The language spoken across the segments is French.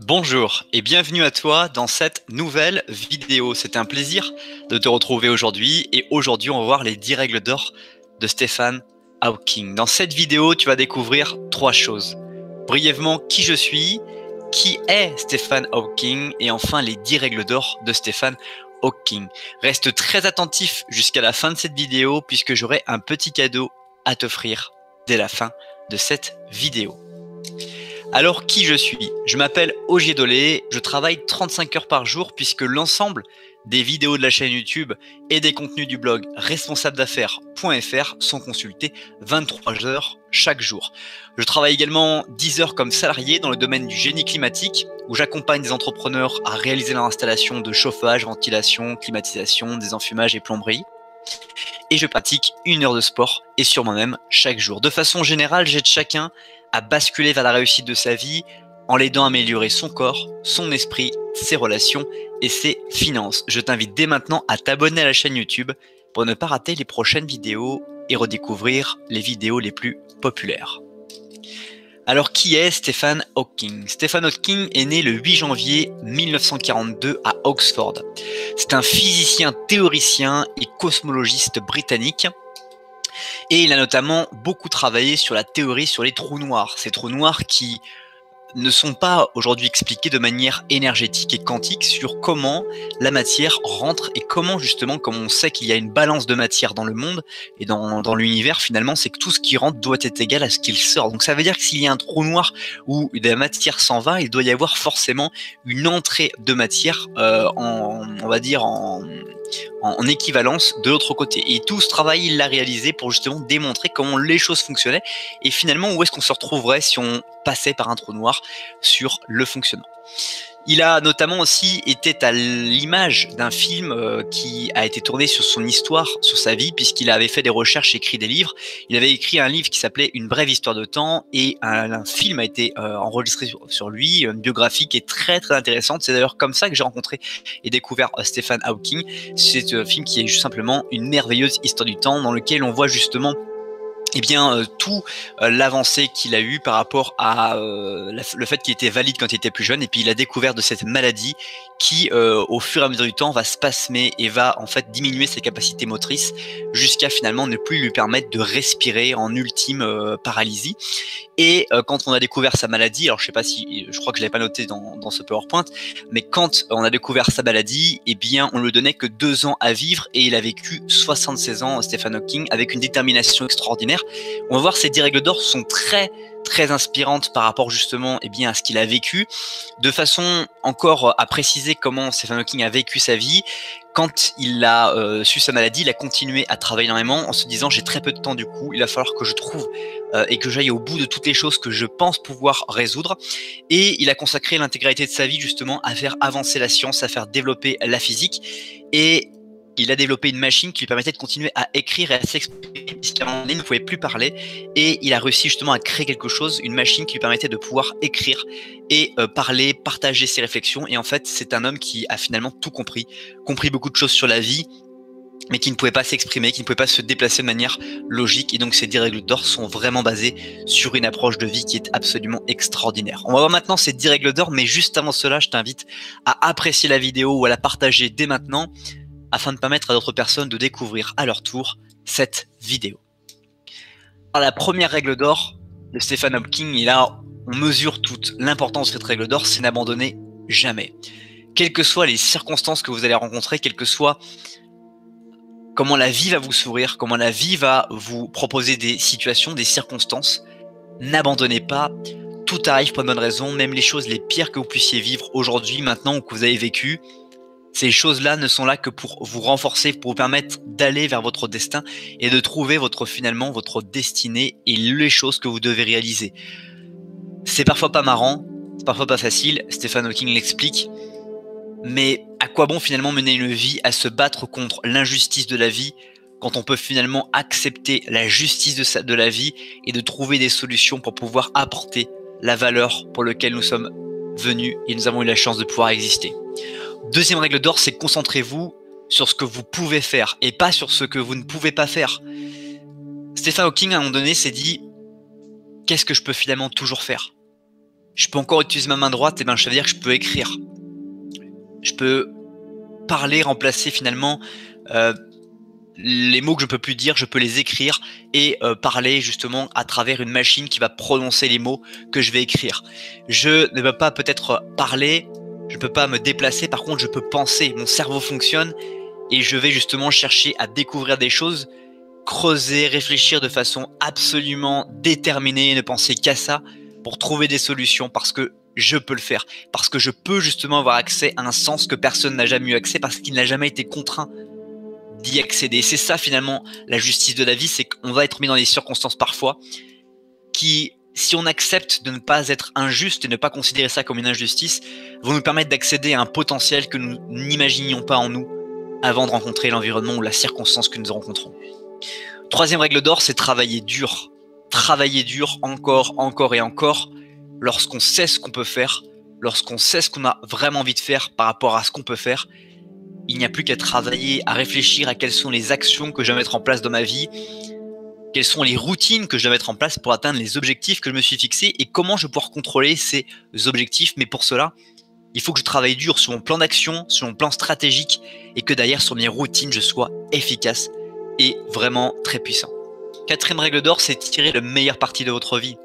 Bonjour et bienvenue à toi dans cette nouvelle vidéo. C'est un plaisir de te retrouver aujourd'hui et aujourd'hui on va voir les 10 règles d'or de Stephen Hawking. Dans cette vidéo, tu vas découvrir 3 choses. Brièvement, qui je suis, qui est Stephen Hawking et enfin les 10 règles d'or de Stephen Hawking. Reste très attentif jusqu'à la fin de cette vidéo puisque j'aurai un petit cadeau à t'offrir dès la fin de cette vidéo. Alors qui je suis? Je m'appelle Ogier Dolé, je travaille 35 heures par jour puisque l'ensemble des vidéos de la chaîne YouTube et des contenus du blog responsabledaffaires.fr sont consultés 23 heures chaque jour. Je travaille également 10 heures comme salarié dans le domaine du génie climatique où j'accompagne des entrepreneurs à réaliser leur installation de chauffage, ventilation, climatisation, désenfumage et plomberie. Et je pratique 1 heure de sport et sur moi-même chaque jour. De façon générale, j'aide chacun à basculer vers la réussite de sa vie en l'aidant à améliorer son corps, son esprit, ses relations et ses finances. Je t'invite dès maintenant à t'abonner à la chaîne YouTube pour ne pas rater les prochaines vidéos et redécouvrir les vidéos les plus populaires. Alors qui est Stephen Hawking? Stephen Hawking est né le 8 janvier 1942 à Oxford. C'est un physicien, théoricien et cosmologiste britannique. Et il a notamment beaucoup travaillé sur la théorie sur les trous noirs. Ces trous noirs qui ne sont pas aujourd'hui expliqués de manière énergétique et quantique sur comment la matière rentre et comment justement, comme on sait qu'il y a une balance de matière dans le monde et dans l'univers finalement, c'est que tout ce qui rentre doit être égal à ce qu'il sort. Donc ça veut dire que s'il y a un trou noir où de la matière s'en va, il doit y avoir forcément une entrée de matière on va dire en équivalence de l'autre côté. Et tout ce travail, il l'a réalisé pour justement démontrer comment les choses fonctionnaient et finalement où est-ce qu'on se retrouverait si on passait par un trou noir sur le fonctionnement. Il a notamment aussi été à l'image d'un film qui a été tourné sur son histoire, sur sa vie, puisqu'il avait fait des recherches, écrit des livres. Il avait écrit un livre qui s'appelait Une brève histoire de temps et un film a été enregistré sur lui, une biographie qui est très très intéressante. C'est d'ailleurs comme ça que j'ai rencontré et découvert Stephen Hawking. C'est un film qui est juste simplement une merveilleuse histoire du temps dans lequel on voit justement tout l'avancée qu'il a eu par rapport à le fait qu'il était valide quand il était plus jeune et puis il a découvert de cette maladie qui au fur et à mesure du temps va spasmer et va en fait diminuer ses capacités motrices jusqu'à finalement ne plus lui permettre de respirer en ultime paralysie. Et quand on a découvert sa maladie, alors je sais pas si, je crois que je l'ai pas noté dans ce PowerPoint, mais quand on a découvert sa maladie, eh bien on lui donnait que 2 ans à vivre et il a vécu 76 ans, Stephen Hawking, avec une détermination extraordinaire. On va voir ces 10 règles d'or sont très très inspirantes par rapport justement à ce qu'il a vécu, de façon encore à préciser comment Stephen Hawking a vécu sa vie. Quand il a su sa maladie, il a continué à travailler énormément en se disant j'ai très peu de temps du coup, il va falloir que je trouve et que j'aille au bout de toutes les choses que je pense pouvoir résoudre. Et il a consacré l'intégralité de sa vie justement à faire avancer la science, à faire développer la physique. Et il a développé une machine qui lui permettait de continuer à écrire et à s'exprimer puisqu'à un moment donné, il ne pouvait plus parler. Et il a réussi justement à créer quelque chose, une machine qui lui permettait de pouvoir écrire et parler, partager ses réflexions. Et en fait, c'est un homme qui a finalement tout compris beaucoup de choses sur la vie, mais qui ne pouvait pas s'exprimer, qui ne pouvait pas se déplacer de manière logique. Et donc ces 10 règles d'or sont vraiment basées sur une approche de vie qui est absolument extraordinaire. On va voir maintenant ces 10 règles d'or, mais juste avant cela, je t'invite à apprécier la vidéo ou à la partager dès maintenant, afin de permettre à d'autres personnes de découvrir à leur tour cette vidéo. Alors, la première règle d'or de Stephen Hawking, et là on mesure toute l'importance de cette règle d'or, c'est n'abandonner jamais. Quelles que soient les circonstances que vous allez rencontrer, quelles que soient comment la vie va vous sourire, comment la vie va vous proposer des situations, des circonstances, n'abandonnez pas. Tout arrive pour une bonne raison, même les choses les pires que vous puissiez vivre aujourd'hui, maintenant ou que vous avez vécu. Ces choses-là ne sont là que pour vous renforcer, pour vous permettre d'aller vers votre destin et de trouver finalement votre destinée et les choses que vous devez réaliser. C'est parfois pas marrant, c'est parfois pas facile, Stephen Hawking l'explique, mais à quoi bon finalement mener une vie à se battre contre l'injustice de la vie quand on peut finalement accepter la justice de la vie et de trouver des solutions pour pouvoir apporter la valeur pour laquelle nous sommes venus et nous avons eu la chance de pouvoir exister. Deuxième règle d'or, c'est concentrez-vous sur ce que vous pouvez faire et pas sur ce que vous ne pouvez pas faire. Stephen Hawking, à un moment donné, s'est dit « Qu'est-ce que je peux finalement toujours faire ?» je peux encore utiliser ma main droite, et ben, ça veut dire que je peux écrire. Je peux parler, remplacer finalement les mots que je peux plus dire, je peux les écrire et parler justement à travers une machine qui va prononcer les mots que je vais écrire. Je ne peux pas peut-être parler, je ne peux pas me déplacer, par contre je peux penser, mon cerveau fonctionne et je vais justement chercher à découvrir des choses, creuser, réfléchir de façon absolument déterminée, ne penser qu'à ça pour trouver des solutions parce que je peux le faire, parce que je peux justement avoir accès à un sens que personne n'a jamais eu accès parce qu'il n'a jamais été contraint d'y accéder. C'est ça finalement la justice de la vie, c'est qu'on va être mis dans des circonstances parfois qui, si on accepte de ne pas être injuste et ne pas considérer ça comme une injustice, vont nous permettre d'accéder à un potentiel que nous n'imaginions pas en nous avant de rencontrer l'environnement ou la circonstance que nous rencontrons. Troisième règle d'or, c'est travailler dur. Travailler dur encore, encore et encore lorsqu'on sait ce qu'on peut faire, lorsqu'on sait ce qu'on a vraiment envie de faire par rapport à ce qu'on peut faire. Il n'y a plus qu'à travailler, à réfléchir à quelles sont les actions que je dois mettre en place dans ma vie, quelles sont les routines que je dois mettre en place pour atteindre les objectifs que je me suis fixés et comment je vais pouvoir contrôler ces objectifs. Mais pour cela, il faut que je travaille dur sur mon plan d'action, sur mon plan stratégique et que derrière, sur mes routines, je sois efficace et vraiment très puissant. Quatrième règle d'or, c'est tirer le meilleur parti de votre vie.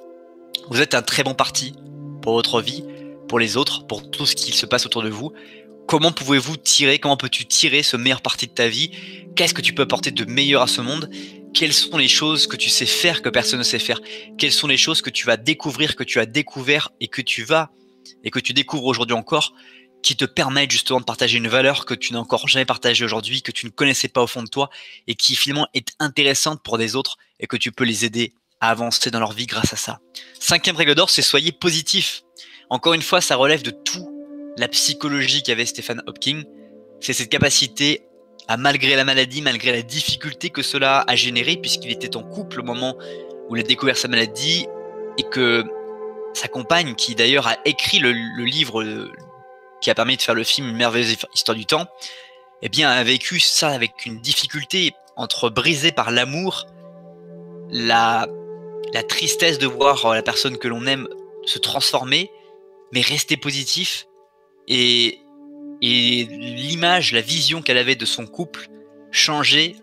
Vous êtes un très bon parti pour votre vie, pour les autres, pour tout ce qui se passe autour de vous. Comment pouvez-vous tirer, comment peux-tu tirer ce meilleur parti de ta vie? Qu'est-ce que tu peux apporter de meilleur à ce monde? Quelles sont les choses que tu sais faire que personne ne sait faire? Quelles sont les choses que tu vas découvrir, que tu as découvert et que tu découvres aujourd'hui encore, qui te permettent justement de partager une valeur que tu n'as encore jamais partagée aujourd'hui, que tu ne connaissais pas au fond de toi et qui finalement est intéressante pour des autres et que tu peux les aider à avancer dans leur vie grâce à ça. Cinquième règle d'or, c'est soyez positif. Encore une fois, ça relève de tout la psychologie qu'avait Stephen Hawking, c'est cette capacité à, malgré la maladie, malgré la difficulté que cela a généré, puisqu'il était en couple au moment où il a découvert sa maladie, et que sa compagne, qui d'ailleurs a écrit le livre qui a permis de faire le film Une merveilleuse histoire du temps, eh bien a vécu ça avec une difficulté entre brisé par l'amour, la tristesse de voir la personne que l'on aime se transformer, mais rester positif. Et l'image, la vision qu'elle avait de son couple changeait.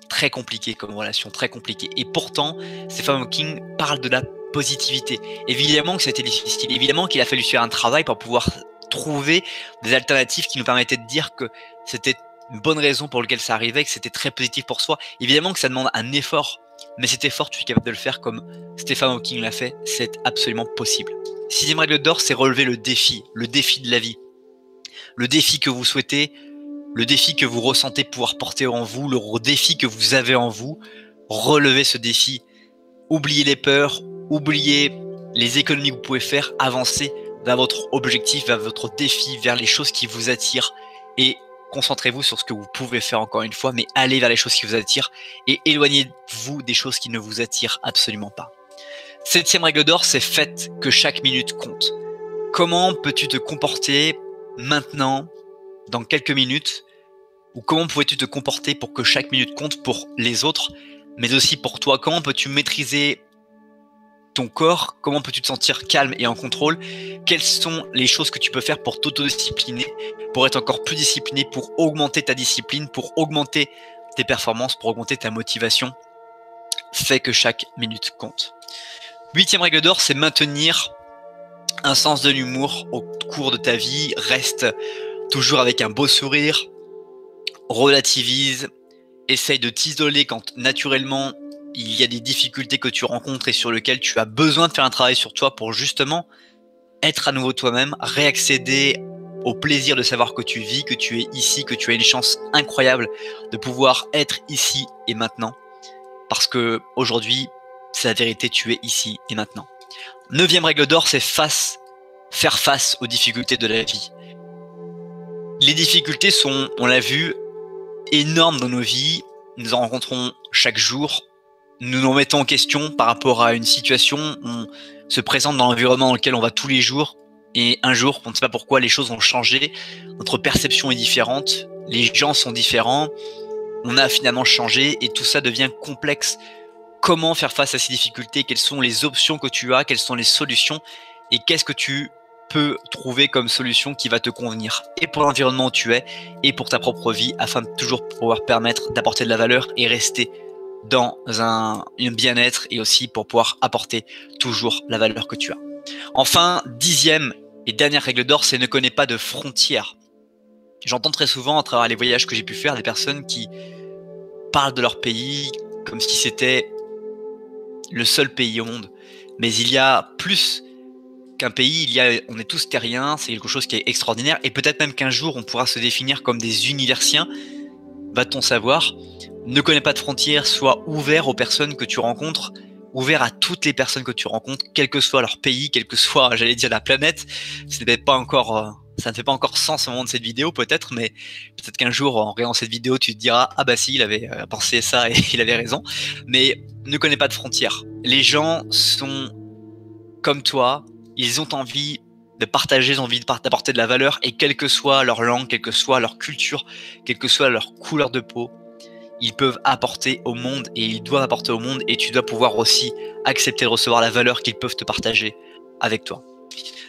Très compliqué comme relation, très compliqué. Et pourtant, Stephen Hawking parle de la positivité. Évidemment que c'était difficile, évidemment qu'il a fallu faire un travail pour pouvoir trouver des alternatives qui nous permettaient de dire que c'était une bonne raison pour laquelle ça arrivait, que c'était très positif pour soi. Évidemment que ça demande un effort, mais cet effort, tu es capable de le faire comme Stephen Hawking l'a fait, c'est absolument possible. Sixième règle d'or, c'est relever le défi de la vie. Le défi que vous souhaitez, le défi que vous ressentez pouvoir porter en vous, le défi que vous avez en vous, relevez ce défi. Oubliez les peurs, oubliez les économies que vous pouvez faire, avancez vers votre objectif, vers votre défi, vers les choses qui vous attirent et concentrez-vous sur ce que vous pouvez faire encore une fois, mais allez vers les choses qui vous attirent et éloignez-vous des choses qui ne vous attirent absolument pas. Septième règle d'or, c'est faites que chaque minute compte. Comment peux-tu te comporter maintenant, dans quelques minutes, ou comment pourrais-tu te comporter pour que chaque minute compte pour les autres, mais aussi pour toi? Comment peux-tu maîtriser ton corps? Comment peux-tu te sentir calme et en contrôle? Quelles sont les choses que tu peux faire pour t'autodiscipliner, pour être encore plus discipliné, pour augmenter ta discipline, pour augmenter tes performances, pour augmenter ta motivation? Fais que chaque minute compte. Huitième règle d'or, c'est maintenir un sens de l'humour au cours de ta vie. Reste toujours avec un beau sourire, relativise, essaye de t'isoler quand naturellement il y a des difficultés que tu rencontres et sur lesquelles tu as besoin de faire un travail sur toi pour justement être à nouveau toi-même, réaccéder au plaisir de savoir que tu vis, que tu es ici, que tu as une chance incroyable de pouvoir être ici et maintenant. Parce que aujourd'hui, c'est la vérité, tu es ici et maintenant. Neuvième règle d'or, c'est faire face aux difficultés de la vie. Les difficultés sont, on l'a vu, énormes dans nos vies. Nous en rencontrons chaque jour. Nous nous mettons en question par rapport à une situation. On se présente dans l'environnement dans lequel on va tous les jours. Et un jour, on ne sait pas pourquoi, les choses ont changé. Notre perception est différente. Les gens sont différents. On a finalement changé et tout ça devient complexe. Comment faire face à ces difficultés? Quelles sont les options que tu as? Quelles sont les solutions? et qu'est-ce que tu peux trouver comme solution qui va te convenir et pour l'environnement où tu es et pour ta propre vie afin de toujours pouvoir permettre d'apporter de la valeur et rester dans un bien-être et aussi pour pouvoir apporter toujours la valeur que tu as. Enfin, 10e et dernière règle d'or, c'est ne connais pas de frontières. J'entends très souvent à travers les voyages que j'ai pu faire des personnes qui parlent de leur pays comme si c'était le seul pays au monde. Mais il y a plus qu'un pays, on est tous terriens, c'est quelque chose qui est extraordinaire et peut-être même qu'un jour on pourra se définir comme des universiens, va-t-on savoir. Ne connais pas de frontières, sois ouvert aux personnes que tu rencontres, ouvert à toutes les personnes que tu rencontres, quel que soit leur pays, quel que soit, j'allais dire, la planète. Ça ne fait pas encore sens au moment de cette vidéo peut-être, mais peut-être qu'un jour en regardant cette vidéo tu te diras ah bah si, il avait pensé ça et il avait raison. Mais ne connais pas de frontières. Les gens sont comme toi, ils ont envie de partager, ils ont envie d'apporter de la valeur et quelle que soit leur langue, quelle que soit leur culture, quelle que soit leur couleur de peau, ils peuvent apporter au monde et ils doivent apporter au monde et tu dois pouvoir aussi accepter de recevoir la valeur qu'ils peuvent te partager avec toi.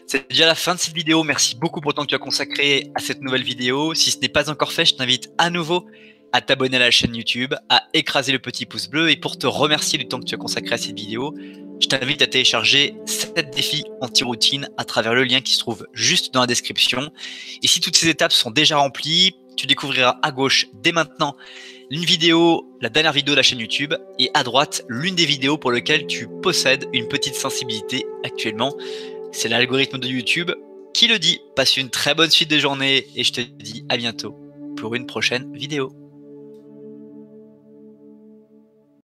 C'est déjà la fin de cette vidéo. Merci beaucoup pour le temps que tu as consacré à cette nouvelle vidéo. Si ce n'est pas encore fait, je t'invite à nouveau à t'abonner à la chaîne YouTube, à écraser le petit pouce bleu et pour te remercier du temps que tu as consacré à cette vidéo, je t'invite à télécharger 7 défis anti-routine à travers le lien qui se trouve juste dans la description. Et si toutes ces étapes sont déjà remplies, tu découvriras à gauche dès maintenant une vidéo, la dernière vidéo de la chaîne YouTube, et à droite, l'une des vidéos pour lesquelles tu possèdes une petite sensibilité actuellement. C'est l'algorithme de YouTube qui le dit. Passe une très bonne suite de journée et je te dis à bientôt pour une prochaine vidéo.